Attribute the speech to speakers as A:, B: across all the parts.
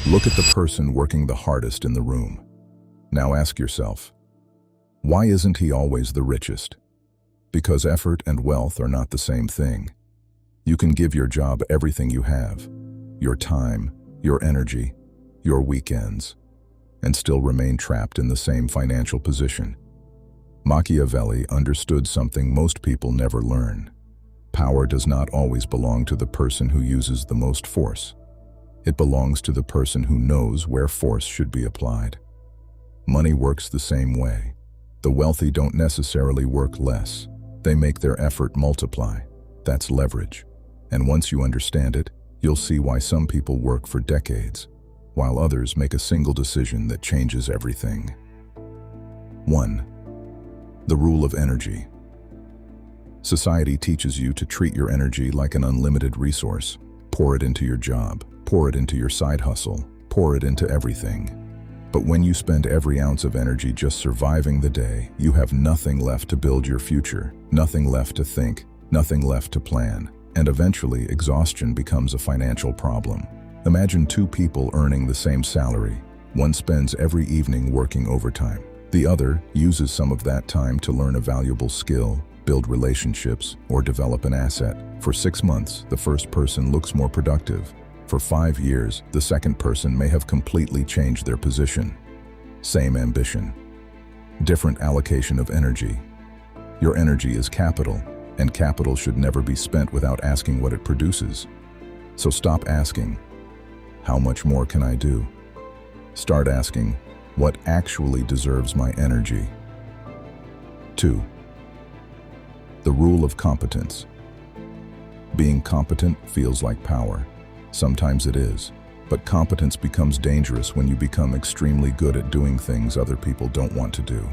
A: Look at the person working the hardest in the room. Now ask yourself, why isn't he always the richest? Because effort and wealth are not the same thing. You can give your job everything you have, your time, your energy, your weekends, and still remain trapped in the same financial position. Machiavelli understood something most people never learn. Power does not always belong to the person who uses the most force. It belongs to the person who knows where force should be applied. Money works the same way. The wealthy don't necessarily work less. They make their effort multiply. That's leverage. And once you understand it, you'll see why some people work for decades, while others make a single decision that changes everything. 1. The rule of energy. Society teaches you to treat your energy like an unlimited resource. Pour it into your job, pour it into your side hustle, pour it into everything. But when you spend every ounce of energy just surviving the day, you have nothing left to build your future, nothing left to think, nothing left to plan, and eventually exhaustion becomes a financial problem. Imagine two people earning the same salary. One spends every evening working overtime. The other uses some of that time to learn a valuable skill, build relationships, or develop an asset. For 6 months, the first person looks more productive. For 5 years, the second person may have completely changed their position. Same ambition. Different allocation of energy. Your energy is capital, and capital should never be spent without asking what it produces. So stop asking, how much more can I do? Start asking, what actually deserves my energy? 2. The rule of competence. Being competent feels like power. Sometimes it is, but competence becomes dangerous when you become extremely good at doing things other people don't want to do.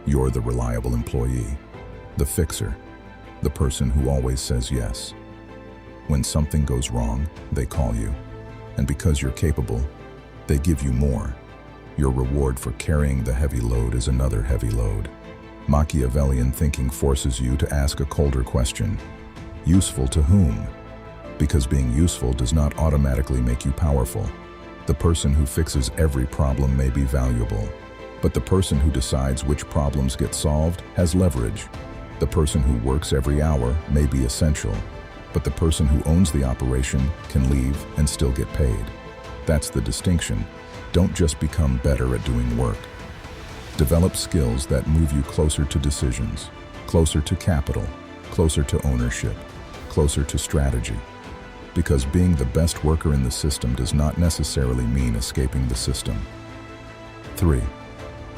A: You're the reliable employee, the fixer, the person who always says yes. When something goes wrong, they call you, and because you're capable, they give you more. Your reward for carrying the heavy load is another heavy load. Machiavellian thinking forces you to ask a colder question. Useful to whom? Because being useful does not automatically make you powerful. The person who fixes every problem may be valuable, but the person who decides which problems get solved has leverage. The person who works every hour may be essential, but the person who owns the operation can leave and still get paid. That's the distinction. Don't just become better at doing work. Develop skills that move you closer to decisions, closer to capital, closer to ownership, closer to strategy. Because being the best worker in the system does not necessarily mean escaping the system. 3.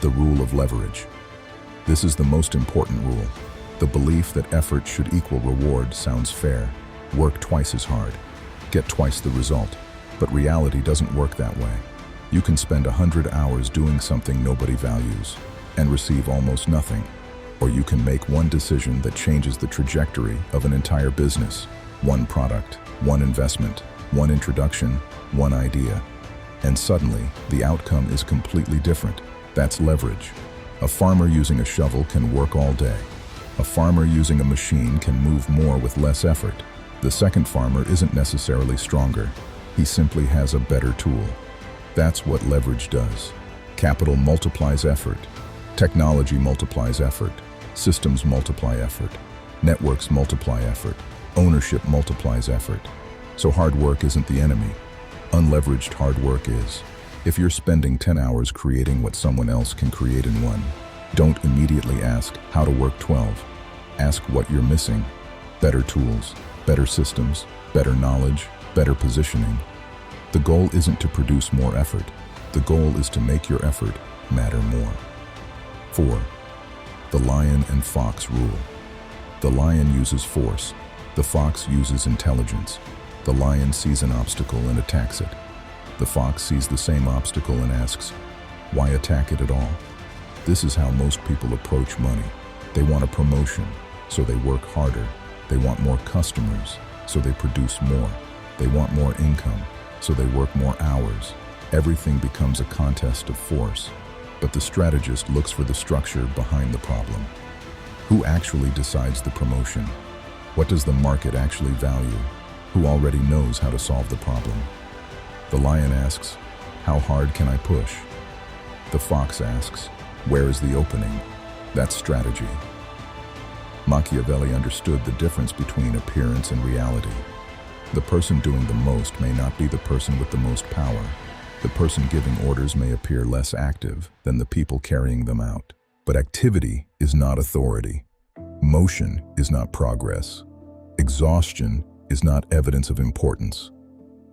A: The rule of leverage. This is the most important rule. The belief that effort should equal reward sounds fair. Work twice as hard, get twice the result. But reality doesn't work that way. You can spend 100 hours doing something nobody values and receive almost nothing. Or you can make one decision that changes the trajectory of an entire business. One product, one investment, one introduction, one idea. And suddenly, the outcome is completely different. That's leverage. A farmer using a shovel can work all day. A farmer using a machine can move more with less effort. The second farmer isn't necessarily stronger. He simply has a better tool. That's what leverage does. Capital multiplies effort. Technology multiplies effort. Systems multiply effort. Networks multiply effort. Ownership multiplies effort. So hard work isn't the enemy. Unleveraged hard work is. If you're spending 10 hours creating what someone else can create in 1, don't immediately ask how to work 12. Ask what you're missing. Better tools, better systems, better knowledge, better positioning. The goal isn't to produce more effort. The goal is to make your effort matter more. 4. The lion and fox rule. The lion uses force. The fox uses intelligence. The lion sees an obstacle and attacks it. The fox sees the same obstacle and asks, why attack it at all? This is how most people approach money. They want a promotion, so they work harder. They want more customers, so they produce more. They want more income, so they work more hours. Everything becomes a contest of force, but the strategist looks for the structure behind the problem. Who actually decides the promotion? What does the market actually value? Who already knows how to solve the problem? The lion asks, How hard can I push? The fox asks, where is the opening? That's strategy. Machiavelli understood the difference between appearance and reality. The person doing the most may not be the person with the most power. The person giving orders may appear less active than the people carrying them out. But activity is not authority. Motion is not progress. Exhaustion is not evidence of importance.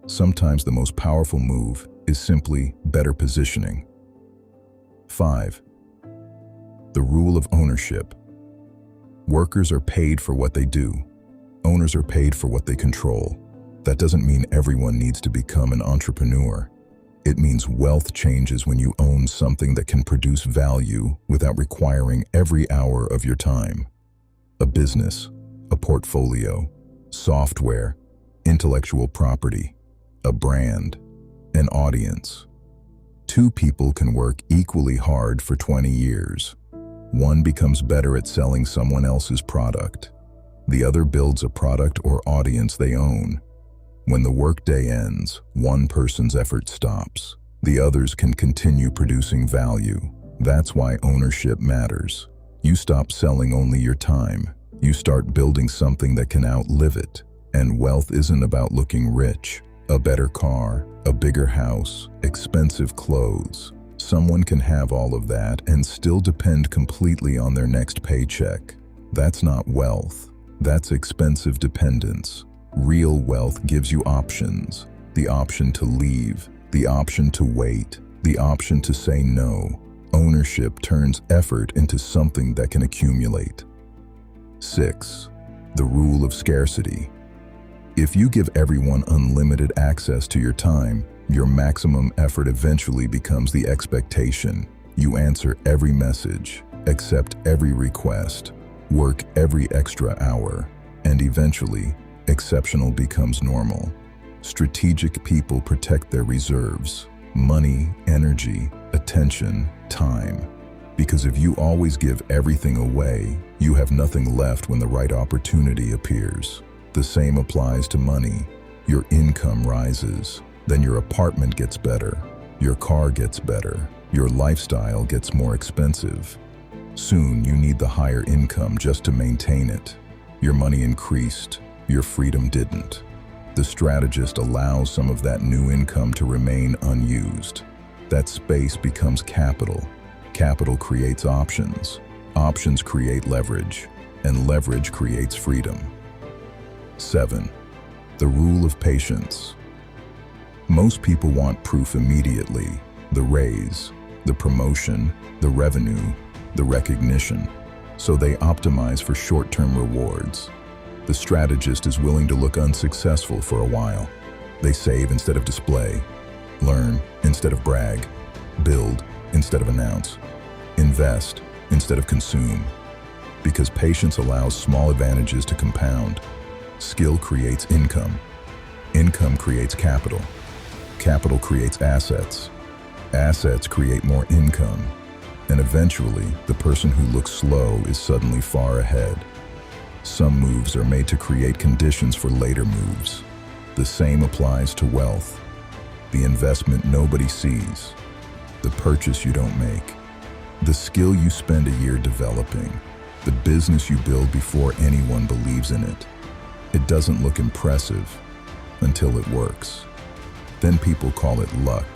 A: Sometimes the most powerful move is simply better positioning. 5. The rule of ownership. Workers are paid for what they do. Owners are paid for what they control. That doesn't mean everyone needs to become an entrepreneur. It means wealth changes when you own something that can produce value without requiring every hour of your time. A business, a portfolio, software, intellectual property, a brand, an audience. Two people can work equally hard for 20 years. One becomes better at selling someone else's product. The other builds a product or audience they own. When the workday ends, one person's effort stops. The others can continue producing value. That's why ownership matters. You stop selling only your time. You start building something that can outlive it. And wealth isn't about looking rich. A better car, a bigger house, expensive clothes. Someone can have all of that and still depend completely on their next paycheck. That's not wealth. That's expensive dependence. Real wealth gives you options. The option to leave, the option to wait, the option to say no. Ownership turns effort into something that can accumulate. 6. The rule of scarcity. If you give everyone unlimited access to your time, your maximum effort eventually becomes the expectation. You answer every message, accept every request, work every extra hour, and eventually, exceptional becomes normal. Strategic people protect their reserves, money, energy, attention, time. Because if you always give everything away, you have nothing left when the right opportunity appears. The same applies to money. Your income rises, then your apartment gets better, your car gets better, your lifestyle gets more expensive. Soon you need the higher income just to maintain it. Your money increased, your freedom didn't. The strategist allows some of that new income to remain unused. That space becomes capital. Capital creates options. Options create leverage, and leverage creates freedom. 7. The rule of patience. Most people want proof immediately. The raise, the promotion, the revenue, the recognition. So they optimize for short-term rewards. The strategist is willing to look unsuccessful for a while. They save instead of display, learn instead of brag, build instead of announce, invest instead of consume. Because patience allows small advantages to compound. Skill creates income. Income creates capital. Capital creates assets. Assets create more income. And eventually, the person who looks slow is suddenly far ahead. Some moves are made to create conditions for later moves. The same applies to wealth. The investment nobody sees. The purchase you don't make. The skill you spend a year developing. The business you build before anyone believes in it. It doesn't look impressive until it works. Then people call it luck.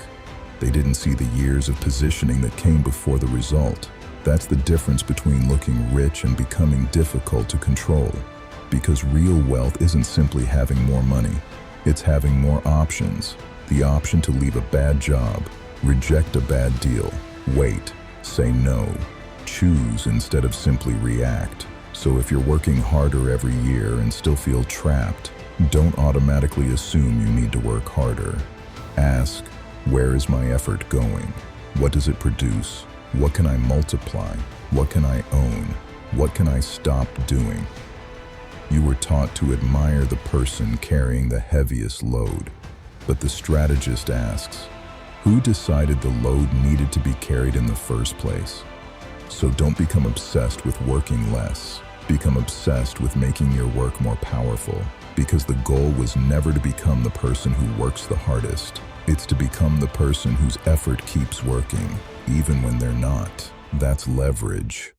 A: They didn't see the years of positioning that came before the result. That's the difference between looking rich and becoming difficult to control. Because real wealth isn't simply having more money. It's having more options. The option to leave a bad job, reject a bad deal, wait, say no, choose instead of simply react. So if you're working harder every year and still feel trapped, don't automatically assume you need to work harder. Ask, where is my effort going? What does it produce? What can I multiply? What can I own? What can I stop doing? You were taught to admire the person carrying the heaviest load. But the strategist asks, who decided the load needed to be carried in the first place? So don't become obsessed with working less. Become obsessed with making your work more powerful, because the goal was never to become the person who works the hardest. It's to become the person whose effort keeps working, even when they're not. That's leverage.